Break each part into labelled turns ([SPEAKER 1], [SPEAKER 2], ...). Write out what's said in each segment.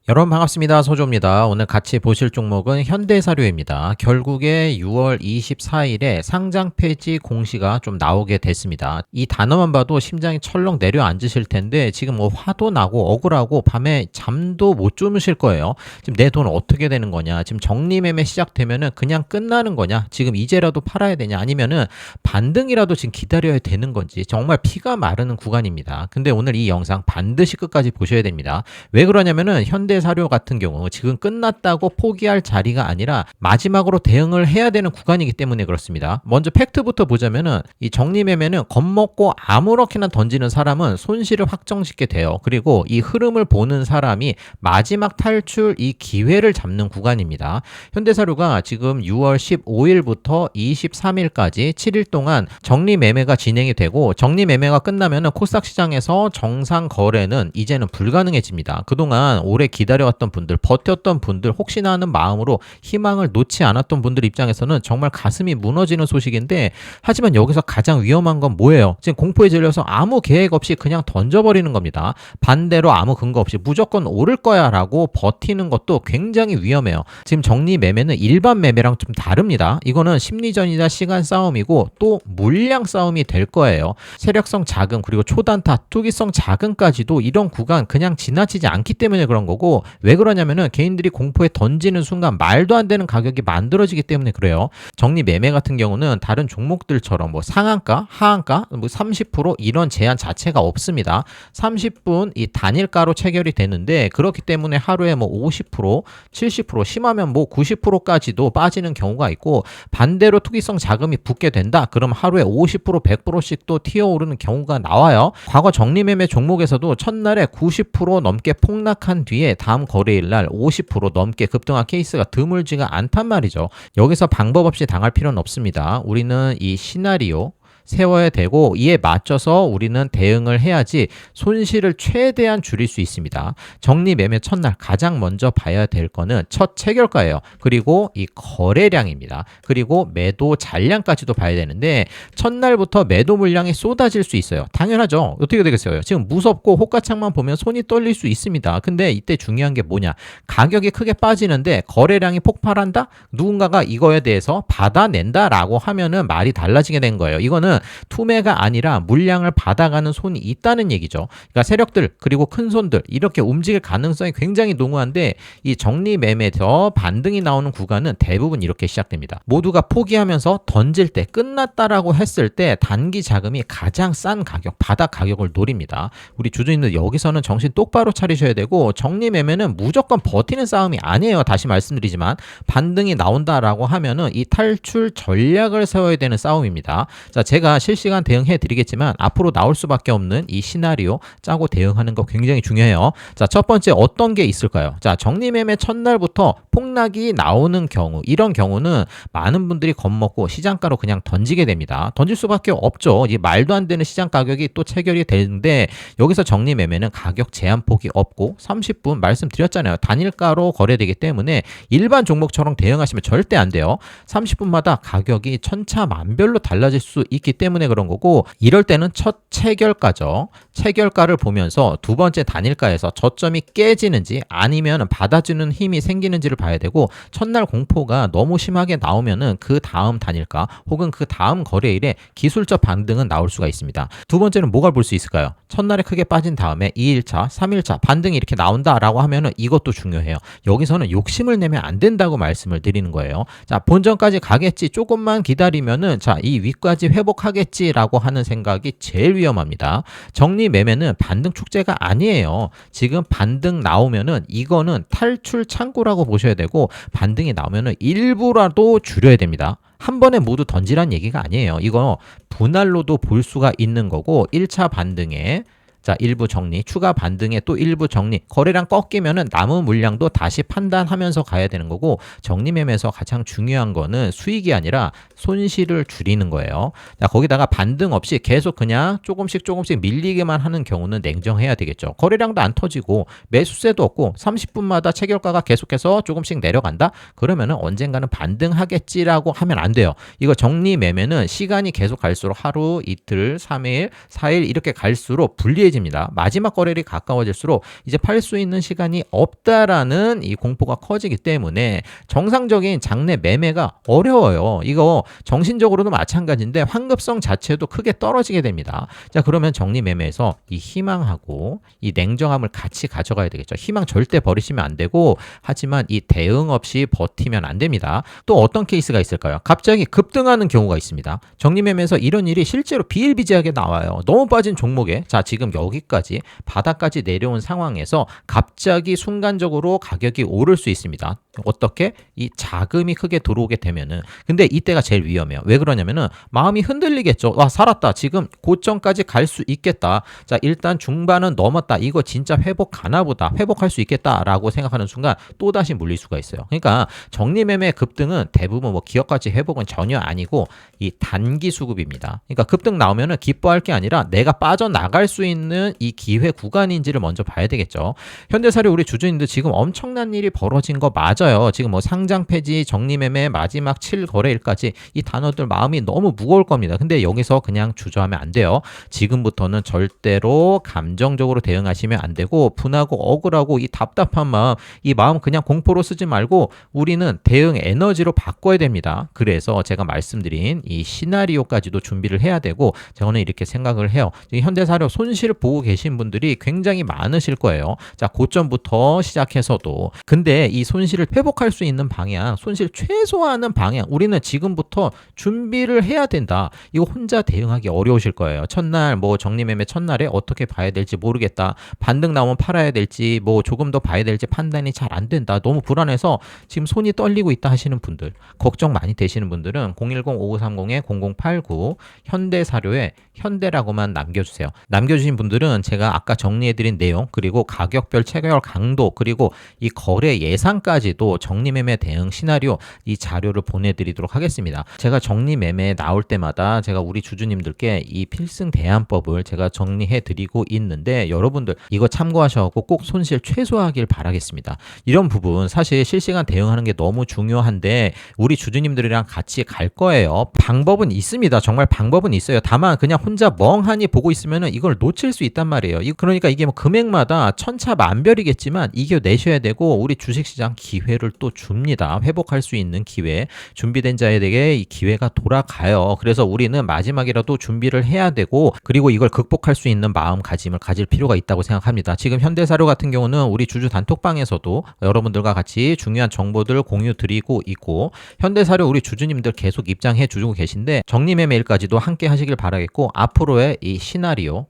[SPEAKER 1] 여러분 반갑습니다. 서조입니다. 오늘 같이 보실 종목은 현대사료입니다. 결국에 6월 24일에 상장 폐지 공시가 좀 나오게 됐습니다. 이 단어만 봐도 심장이 철렁 내려앉으실 텐데 지금 뭐 화도 나고 억울하고 밤에 잠도 못 주무실 거예요. 지금 내 돈 어떻게 되는 거냐? 지금 정리매매 시작되면은 그냥 끝나는 거냐? 지금 이제라도 팔아야 되냐? 아니면은 반등이라도 지금 기다려야 되는 건지 정말 피가 마르는 구간입니다. 근데 오늘 이 영상 반드시 끝까지 보셔야 됩니다. 왜 그러냐면은 현대사료 같은 경우 지금 끝났다고 포기할 자리가 아니라 마지막으로 대응을 해야 되는 구간이기 때문에 그렇습니다. 먼저 팩트부터 보자면은 이 정리매매는 겁먹고 아무렇게나 던지는 사람은 손실을 확정짓게 돼요. 그리고 이 흐름을 보는 사람이 마지막 탈출 이 기회를 잡는 구간입니다. 현대사료가 지금 6월 15일부터 23일까지 7일 동안 정리매매가 진행이 되고 정리매매가 끝나면은 코스닥 시장에서 정상 거래는 이제는 불가능해집니다. 그동안 오래 기다려왔던 분들, 버텼던 분들, 혹시나 하는 마음으로 희망을 놓지 않았던 분들 입장에서는 정말 가슴이 무너지는 소식인데, 하지만 여기서 가장 위험한 건 뭐예요? 지금 공포에 질려서 아무 계획 없이 그냥 던져버리는 겁니다. 반대로 아무 근거 없이 무조건 오를 거야 라고 버티는 것도 굉장히 위험해요. 지금 정리 매매는 일반 매매랑 좀 다릅니다. 이거는 심리전이나 시간 싸움이고 또 물량 싸움이 될 거예요. 세력성 자금 그리고 초단타, 투기성 자금까지도 이런 구간 그냥 지나치지 않기 때문에 그런 거고, 왜 그러냐면은 개인들이 공포에 던지는 순간 말도 안 되는 가격이 만들어지기 때문에 그래요. 정리 매매 같은 경우는 다른 종목들처럼 뭐 상한가, 하한가, 뭐 30% 이런 제한 자체가 없습니다. 30분 이 단일가로 체결이 되는데, 그렇기 때문에 하루에 뭐 50%, 70%, 심하면 뭐 90%까지도 빠지는 경우가 있고, 반대로 투기성 자금이 붙게 된다. 그럼 하루에 50%, 100%씩 또 튀어오르는 경우가 나와요. 과거 정리매매 종목에서도 첫날에 90% 넘게 폭락한 뒤에 다음 거래일 날 50% 넘게 급등한 케이스가 드물지가 않단 말이죠. 여기서 방법 없이 당할 필요는 없습니다. 우리는 이 시나리오 세워야 되고 이에 맞춰서 우리는 대응을 해야지 손실을 최대한 줄일 수 있습니다. 정리 매매 첫날 가장 먼저 봐야 될 거는 첫 체결가예요. 그리고 이 거래량입니다. 그리고 매도 잔량까지도 봐야 되는데, 첫날부터 매도 물량이 쏟아질 수 있어요. 당연하죠. 어떻게 되겠어요? 지금 무섭고 호가창만 보면 손이 떨릴 수 있습니다. 근데 이때 중요한 게 뭐냐? 가격이 크게 빠지는데 거래량이 폭발한다? 누군가가 이거에 대해서 받아낸다라고 하면은 말이 달라지게 된 거예요. 이거는 투매가 아니라 물량을 받아가는 손이 있다는 얘기죠. 그러니까 세력들 그리고 큰 손들 이렇게 움직일 가능성이 굉장히 농후한데, 이 정리 매매에서 반등이 나오는 구간은 대부분 이렇게 시작됩니다. 모두가 포기하면서 던질 때, 끝났다라고 했을 때 단기 자금이 가장 싼 가격, 바닥 가격을 노립니다. 우리 주주님들 여기서는 정신 똑바로 차리셔야 되고, 정리 매매는 무조건 버티는 싸움이 아니에요. 다시 말씀드리지만 반등이 나온다라고 하면은 이 탈출 전략을 세워야 되는 싸움입니다. 자, 제가 실시간 대응해 드리겠지만 앞으로 나올 수밖에 없는 이 시나리오 짜고 대응하는 거 굉장히 중요해요. 자, 첫 번째 어떤 게 있을까요? 자, 정리매매 첫날부터 폭락이 나오는 경우, 이런 경우는 많은 분들이 겁먹고 시장가로 그냥 던지게 됩니다. 던질 수밖에 없죠. 이 말도 안 되는 시장 가격이 또 체결이 되는데, 여기서 정리매매는 가격 제한폭이 없고 30분 말씀드렸잖아요. 단일가로 거래되기 때문에 일반 종목처럼 대응하시면 절대 안 돼요. 30분마다 가격이 천차만별로 달라질 수 있기 때문에 그런 거고, 이럴 때는 첫 체결가죠. 체결가를 보면서 두 번째 단일가에서 저점이 깨지는지 아니면 받아주는 힘이 생기는지를 봐야 되고, 첫날 공포가 너무 심하게 나오면은 그 다음 단일가 혹은 그 다음 거래일에 기술적 반등은 나올 수가 있습니다. 두 번째는 뭐가 볼 수 있을까요? 첫날에 크게 빠진 다음에 2일차, 3일차 반등이 이렇게 나온다라고 하면은 이것도 중요해요. 여기서는 욕심을 내면 안 된다고 말씀을 드리는 거예요. 자, 본전까지 가겠지, 조금만 기다리면은 자, 이 위까지 회복하겠지라고 하는 생각이 제일 위험합니다. 정리 매매는 반등 축제가 아니에요. 지금 반등 나오면은 이거는 탈출 창구라고 보셔야 되고, 반등이 나오면은 일부라도 줄여야 됩니다. 한 번에 모두 던지란 얘기가 아니에요. 이거 분할로도 볼 수가 있는 거고, 1차 반등에 자, 일부 정리, 추가 반등에 또 일부 정리, 거래량 꺾이면은 남은 물량도 다시 판단하면서 가야 되는 거고, 정리 매매에서 가장 중요한 거는 수익이 아니라 손실을 줄이는 거예요. 자, 거기다가 반등 없이 계속 그냥 조금씩 밀리게만 하는 경우는 냉정해야 되겠죠. 거래량도 안 터지고 매수세도 없고 30분마다 체결가가 계속해서 조금씩 내려간다? 그러면은 언젠가는 반등하겠지라고 하면 안 돼요. 이거 정리 매매는 시간이 계속 갈수록 하루, 이틀, 3일, 4일 이렇게 갈수록 불리해지 급격해집니다. 마지막 거래일이 가까워질수록 이제 팔 수 있는 시간이 없다라는 이 공포가 커지기 때문에 정상적인 장내 매매가 어려워요. 이거 정신적으로도 마찬가지인데 환급성 자체도 크게 떨어지게 됩니다. 자, 그러면 정리 매매에서 이 희망하고 이 냉정함을 같이 가져가야 되겠죠. 희망 절대 버리시면 안 되고, 하지만 이 대응 없이 버티면 안 됩니다. 또 어떤 케이스가 있을까요? 갑자기 급등하는 경우가 있습니다. 정리 매매에서 이런 일이 실제로 비일비재하게 나와요. 너무 빠진 종목에, 자, 지금 여기까지 바닥까지 내려온 상황에서 갑자기 순간적으로 가격이 오를 수 있습니다. 어떻게? 이 자금이 크게 들어오게 되면은. 근데 이때가 제일 위험해요. 왜 그러냐면은 마음이 흔들리겠죠. 와, 살았다. 지금 고점까지 갈 수 있겠다. 자, 일단 중반은 넘었다. 이거 진짜 회복 가나 보다. 회복할 수 있겠다라고 생각하는 순간 또다시 물릴 수가 있어요. 그러니까 정리매매 급등은 대부분 뭐 기업가치 회복은 전혀 아니고 이 단기 수급입니다. 그러니까 급등 나오면은 기뻐할 게 아니라 내가 빠져나갈 수 있는 이 기회 구간인지를 먼저 봐야 되겠죠. 현대사료 우리 주주님들 지금 엄청난 일이 벌어진 거 맞아요. 지금 뭐 상장 폐지, 정리매매 마지막 7거래일까지 이 단어들 마음이 너무 무거울 겁니다. 근데 여기서 그냥 주저하면 안 돼요. 지금부터는 절대로 감정적으로 대응하시면 안 되고, 분하고 억울하고 이 답답한 마음, 이 마음 그냥 공포로 쓰지 말고 우리는 대응 에너지로 바꿔야 됩니다. 그래서 제가 말씀드린 이 시나리오까지도 준비를 해야 되고, 저는 이렇게 생각을 해요. 현대사료 손실 보고 계신 분들이 굉장히 많으실 거예요. 자, 고점부터 시작해서도. 근데 이 손실을 회복할 수 있는 방향, 손실 최소화하는 방향, 우리는 지금부터 준비를 해야 된다. 이거 혼자 대응하기 어려우실 거예요. 첫날 뭐 정리매매 첫날에 어떻게 봐야 될지 모르겠다. 반등 나오면 팔아야 될지 뭐 조금 더 봐야 될지 판단이 잘 안 된다. 너무 불안해서 지금 손이 떨리고 있다 하시는 분들, 걱정 많이 되시는 분들은 010-5530-0089 현대사료에 현대라고만 남겨주세요. 남겨주신 분들은 제가 아까 정리해드린 내용, 그리고 가격별 체결 강도, 그리고 이 거래 예상까지도 정리매매 대응 시나리오 이 자료를 보내드리도록 하겠습니다. 제가 정리매매 나올 때마다 제가 우리 주주님들께 이 필승 대안법을 제가 정리해드리고 있는데, 여러분들 이거 참고하셔서 꼭 손실 최소화하길 바라겠습니다. 이런 부분 사실 실시간 대응하는 게 너무 중요한데 우리 주주님들이랑 같이 갈 거예요. 방법은 있습니다. 정말 방법은 있어요. 다만 그냥 혼자 멍하니 보고 있으면 이걸 놓칠 수 있단 말이에요. 그러니까 이게 뭐 금액마다 천차만별이겠지만 이겨내셔야 되고, 우리 주식시장 기회를 또 줍니다. 회복할 수 있는 기회, 준비된 자에게 이 기회가 돌아가요. 그래서 우리는 마지막이라도 준비를 해야 되고, 그리고 이걸 극복할 수 있는 마음가짐을 가질 필요가 있다고 생각합니다. 지금 현대사료 같은 경우는 우리 주주 단톡방에서도 여러분들과 같이 중요한 정보들 공유 드리고 있고, 현대사료 우리 주주님들 계속 입장해 주고 계신데 정리매매일까지도 함께 하시길 바라겠고, 앞으로의 이 시나리오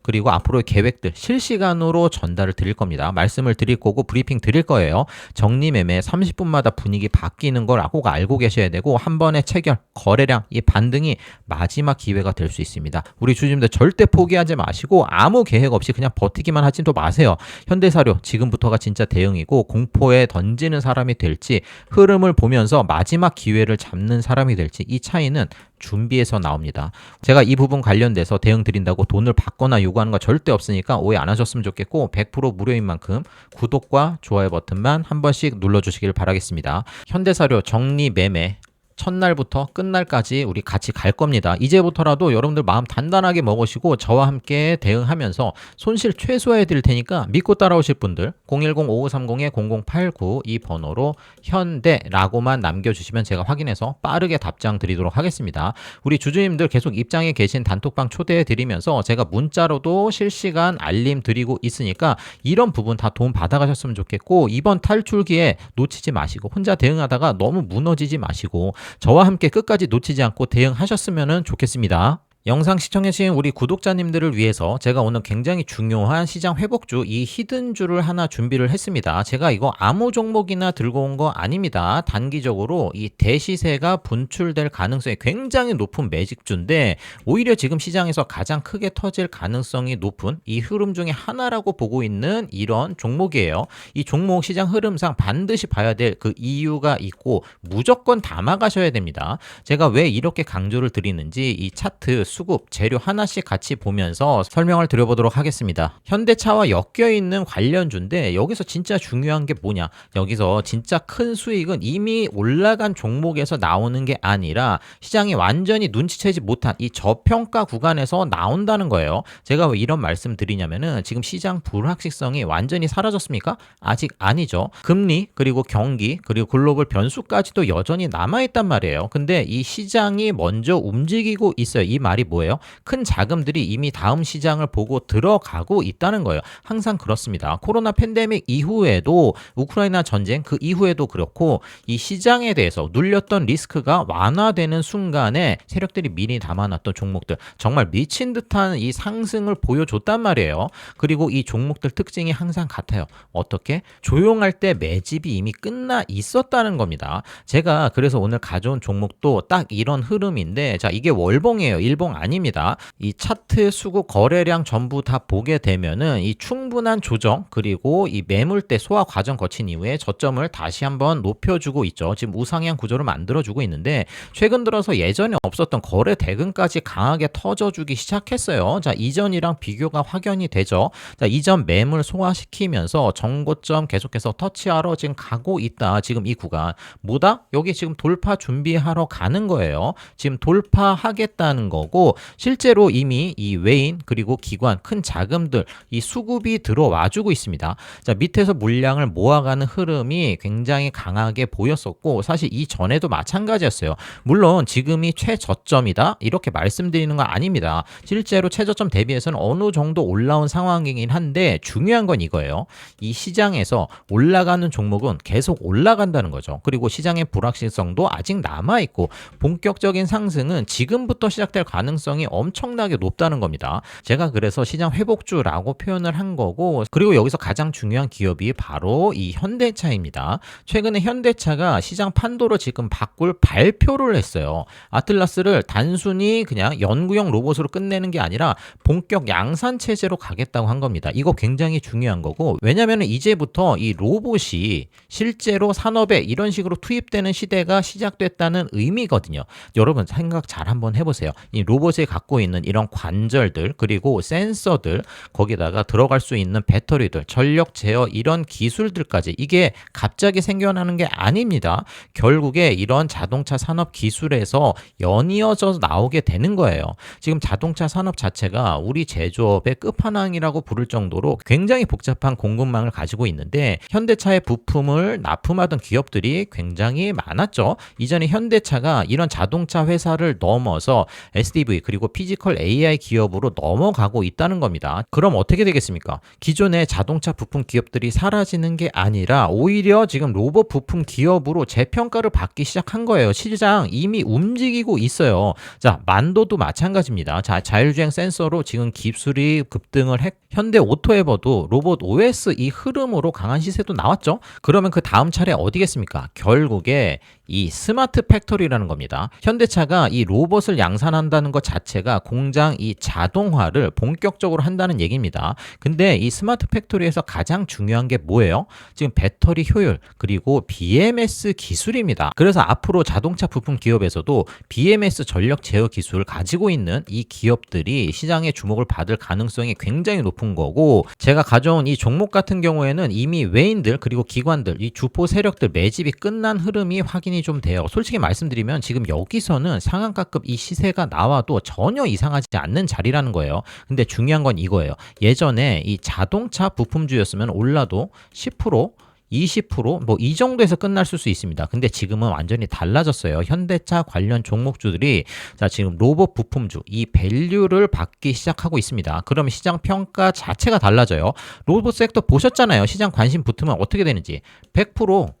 [SPEAKER 1] 그리고 앞으로의 계획들 실시간으로 전달을 드릴 겁니다. 말씀을 드릴 거고 브리핑 드릴 거예요. 정리매매 30분마다 분위기 바뀌는 걸 꼭 알고 계셔야 되고, 한 번의 체결, 거래량, 이 반등이 마지막 기회가 될 수 있습니다. 우리 주주님들 절대 포기하지 마시고 아무 계획 없이 그냥 버티기만 하지 또 마세요. 현대사료 지금부터가 진짜 대응이고, 공포에 던지는 사람이 될지 흐름을 보면서 마지막 기회를 잡는 사람이 될지, 이 차이는 준비해서 나옵니다. 제가 이 부분 관련돼서 대응 드린다고 돈을 받거나 요구하는 거 절대 없으니까 오해 안 하셨으면 좋겠고, 100% 무료인 만큼 구독과 좋아요 버튼만 한 번씩 눌러주시길 바라겠습니다. 현대사료 정리매매 첫날부터 끝날까지 우리 같이 갈 겁니다. 이제부터라도 여러분들 마음 단단하게 먹으시고 저와 함께 대응하면서 손실 최소화해 드릴 테니까 믿고 따라오실 분들 010-5530-0089 이 번호로 현대라고만 남겨주시면 제가 확인해서 빠르게 답장 드리도록 하겠습니다. 우리 주주님들 계속 입장에 계신 단톡방 초대해 드리면서 제가 문자로도 실시간 알림 드리고 있으니까 이런 부분 다 도움 받아가셨으면 좋겠고, 이번 탈출기에 놓치지 마시고, 혼자 대응하다가 너무 무너지지 마시고 저와 함께 끝까지 놓치지 않고 대응하셨으면 좋겠습니다. 영상 시청해주신 우리 구독자님들을 위해서 제가 오늘 굉장히 중요한 시장 회복주, 이 히든주를 하나 준비를 했습니다. 제가 이거 아무 종목이나 들고 온 거 아닙니다. 단기적으로 이 대시세가 분출될 가능성이 굉장히 높은 매직주인데, 오히려 지금 시장에서 가장 크게 터질 가능성이 높은 이 흐름 중에 하나라고 보고 있는 이런 종목이에요. 이 종목 시장 흐름상 반드시 봐야 될 그 이유가 있고 무조건 담아가셔야 됩니다. 제가 왜 이렇게 강조를 드리는지 이 차트 수급, 재료 하나씩 같이 보면서 설명을 드려보도록 하겠습니다. 현대차와 엮여있는 관련주인데 여기서 진짜 중요한 게 뭐냐? 여기서 진짜 큰 수익은 이미 올라간 종목에서 나오는 게 아니라 시장이 완전히 눈치채지 못한 이 저평가 구간에서 나온다는 거예요. 제가 왜 이런 말씀 드리냐면은 지금 시장 불확실성이 완전히 사라졌습니까? 아직 아니죠. 금리 그리고 경기 그리고 글로벌 변수까지도 여전히 남아있단 말이에요. 근데 이 시장이 먼저 움직이고 있어요. 이 말이 뭐예요? 큰 자금들이 이미 다음 시장을 보고 들어가고 있다는 거예요. 항상 그렇습니다. 코로나 팬데믹 이후에도 우크라이나 전쟁 그 이후에도 그렇고 이 시장에 대해서 눌렸던 리스크가 완화되는 순간에 세력들이 미리 담아놨던 종목들 정말 미친 듯한 이 상승을 보여줬단 말이에요. 그리고 이 종목들 특징이 항상 같아요. 어떻게? 조용할 때 매집이 이미 끝나 있었다는 겁니다. 제가 그래서 오늘 가져온 종목도 딱 이런 흐름인데 자 이게 월봉이에요. 일봉 아닙니다. 이 차트 수급 거래량 전부 다 보게 되면은 이 충분한 조정 그리고 이 매물대 소화 과정 거친 이후에 저점을 다시 한번 높여주고 있죠. 지금 우상향 구조를 만들어주고 있는데 최근 들어서 예전에 없었던 거래 대금까지 강하게 터져주기 시작했어요. 자 이전이랑 비교가 확연히 되죠. 자 이전 매물 소화시키면서 정고점 계속해서 터치하러 지금 가고 있다. 지금 이 구간 뭐다? 여기 지금 돌파 준비하러 가는 거예요. 지금 돌파하겠다는 거고 실제로 이미 이 외인 그리고 기관 큰 자금들 이 수급이 들어와주고 있습니다. 자 밑에서 물량을 모아가는 흐름이 굉장히 강하게 보였었고 사실 이전에도 마찬가지였어요. 물론 지금이 최저점이다 이렇게 말씀드리는 거 아닙니다. 실제로 최저점 대비해서는 어느 정도 올라온 상황이긴 한데 중요한 건 이거예요. 이 시장에서 올라가는 종목은 계속 올라간다는 거죠. 그리고 시장의 불확실성도 아직 남아있고 본격적인 상승은 지금부터 시작될 가능성이 엄청나게 높다는 겁니다. 제가 그래서 시장 회복주라고 표현을 한 거고 그리고 여기서 가장 중요한 기업이 바로 이 현대차입니다. 최근에 현대차가 시장 판도를 지금 바꿀 발표를 했어요. 아틀라스를 단순히 그냥 연구용 로봇으로 끝내는 게 아니라 본격 양산 체제로 가겠다고 한 겁니다. 이거 굉장히 중요한 거고 왜냐하면 이제부터 이 로봇이 실제로 산업에 이런 식으로 투입되는 시대가 시작됐다는 의미거든요. 여러분 생각 잘 한번 해보세요. 이 로봇이 갖고 있는 이런 관절들 그리고 센서들 거기다가 들어갈 수 있는 배터리들 전력 제어 이런 기술들까지 이게 갑자기 생겨나는 게 아닙니다. 결국에 이런 자동차 산업 기술에서 연이어져 나오게 되는 거예요. 지금 자동차 산업 자체가 우리 제조업의 끝판왕이라고 부를 정도로 굉장히 복잡한 공급망을 가지고 있는데 현대차의 부품을 납품하던 기업들이 굉장히 많았죠. 이전에 현대차가 이런 자동차 회사를 넘어서 SDV 그리고 피지컬 AI 기업으로 넘어가고 있다는 겁니다. 그럼 어떻게 되겠습니까? 기존의 자동차 부품 기업들이 사라지는 게 아니라 오히려 지금 로봇 부품 기업으로 재평가를 받기 시작한 거예요. 시장 이미 움직이고 있어요. 자, 만도도 마찬가지입니다. 자, 자율주행 센서로 지금 기술이 급등을 했 현대 오토에버도 로봇 OS 이 흐름으로 강한 시세도 나왔죠. 그러면 그 다음 차례 어디겠습니까? 결국에 이 스마트 팩토리라는 겁니다. 현대차가 이 로봇을 양산한다는 것 자체가 공장 이 자동화를 본격적으로 한다는 얘기입니다. 근데 이 스마트 팩토리에서 가장 중요한 게 뭐예요? 지금 배터리 효율 그리고 BMS 기술입니다. 그래서 앞으로 자동차 부품 기업에서도 BMS 전력 제어 기술을 가지고 있는 이 기업들이 시장의 주목을 받을 가능성이 굉장히 높은 거고 제가 가져온 이 종목 같은 경우에는 이미 외인들 그리고 기관들 이 주포 세력들 매집이 끝난 흐름이 확인이 좀 돼요. 솔직히 말씀드리면 지금 여기서는 상한가급 이 시세가 나와도 전혀 이상하지 않는 자리라는 거예요. 근데 중요한 건 이거예요. 예전에 이 자동차 부품주였으면 올라도 10% 20% 뭐 이 정도에서 끝났을 수 있습니다. 근데 지금은 완전히 달라졌어요. 현대차 관련 종목주들이 자 지금 로봇 부품주 이 밸류를 받기 시작하고 있습니다. 그러면 시장 평가 자체가 달라져요. 로봇 섹터 보셨잖아요. 시장 관심 붙으면 어떻게 되는지 100%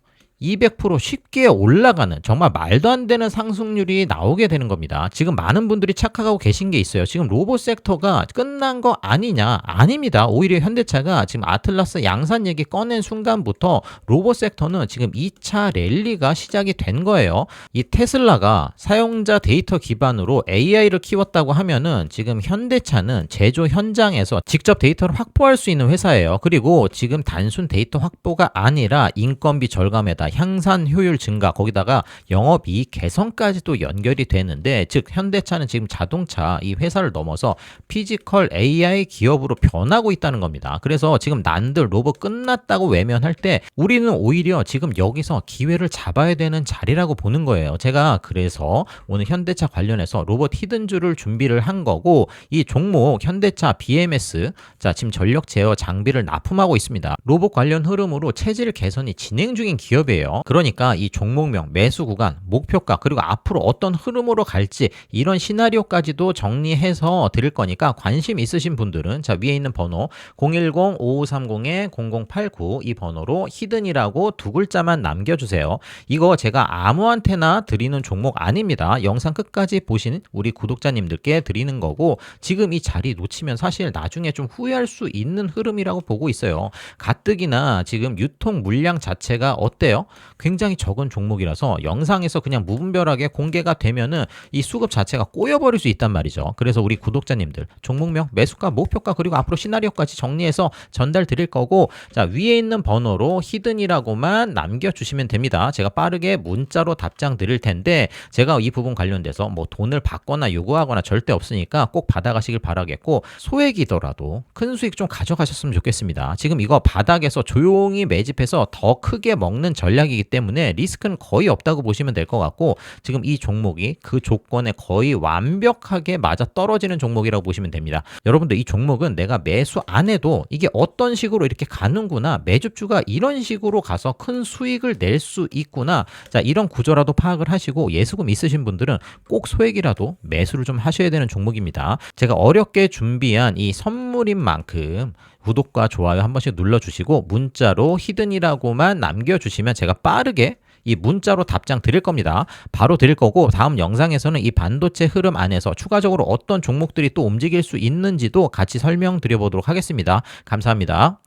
[SPEAKER 1] 200% 쉽게 올라가는 정말 말도 안 되는 상승률이 나오게 되는 겁니다. 지금 많은 분들이 착각하고 계신 게 있어요. 지금 로봇 섹터가 끝난 거 아니냐? 아닙니다. 오히려 현대차가 지금 아틀라스 양산 얘기 꺼낸 순간부터 로봇 섹터는 지금 2차 랠리가 시작이 된 거예요. 이 테슬라가 사용자 데이터 기반으로 AI를 키웠다고 하면은 지금 현대차는 제조 현장에서 직접 데이터를 확보할 수 있는 회사예요. 그리고 지금 단순 데이터 확보가 아니라 인건비 절감에다 향산 효율 증가, 거기다가 영업이익 개선까지 또 연결이 되는데, 즉 현대차는 지금 자동차 이 회사를 넘어서 피지컬 AI 기업으로 변하고 있다는 겁니다. 그래서 지금 난들 로봇 끝났다고 외면할 때 우리는 오히려 지금 여기서 기회를 잡아야 되는 자리라고 보는 거예요. 제가 그래서 오늘 현대차 관련해서 로봇 히든주를 준비를 한 거고, 이 종목 현대차 BMS, 자 지금 전력 제어 장비를 납품하고 있습니다. 로봇 관련 흐름으로 체질 개선이 진행 중인 기업이에요. 그러니까 이 종목명, 매수 구간, 목표가, 그리고 앞으로 어떤 흐름으로 갈지 이런 시나리오까지도 정리해서 드릴 거니까 관심 있으신 분들은 자 위에 있는 번호 010-5530-0089 이 번호로 히든이라고 두 글자만 남겨주세요. 이거 제가 아무한테나 드리는 종목 아닙니다. 영상 끝까지 보신 우리 구독자님들께 드리는 거고, 지금 이 자리 놓치면 사실 나중에 좀 후회할 수 있는 흐름이라고 보고 있어요. 가뜩이나 지금 유통 물량 자체가 어때요? 굉장히 적은 종목이라서 영상에서 그냥 무분별하게 공개가 되면은 이 수급 자체가 꼬여버릴 수 있단 말이죠. 그래서 우리 구독자님들 종목명, 매수가, 목표가, 그리고 앞으로 시나리오까지 정리해서 전달 드릴 거고, 자 위에 있는 번호로 히든이라고만 남겨주시면 됩니다. 제가 빠르게 문자로 답장 드릴 텐데, 제가 이 부분 관련돼서 뭐 돈을 받거나 요구하거나 절대 없으니까 꼭 받아가시길 바라겠고, 소액이더라도 큰 수익 좀 가져가셨으면 좋겠습니다. 지금 이거 바닥에서 조용히 매집해서 더 크게 먹는 전략이기 때문에 리스크는 거의 없다고 보시면 될 것 같고, 지금 이 종목이 그 조건에 거의 완벽하게 맞아 떨어지는 종목이라고 보시면 됩니다. 여러분들 이 종목은 내가 매수 안 해도 이게 어떤 식으로 이렇게 가는구나, 매집주가 이런 식으로 가서 큰 수익을 낼 수 있구나, 자 이런 구조라도 파악을 하시고 예수금 있으신 분들은 꼭 소액이라도 매수를 좀 하셔야 되는 종목입니다. 제가 어렵게 준비한 이 선물인 만큼 구독과 좋아요 한 번씩 눌러주시고 문자로 히든이라고만 남겨주시면 제가 빠르게 이 문자로 답장 드릴 겁니다. 바로 드릴 거고, 다음 영상에서는 이 반도체 흐름 안에서 추가적으로 어떤 종목들이 또 움직일 수 있는지도 같이 설명드려 보도록 하겠습니다. 감사합니다.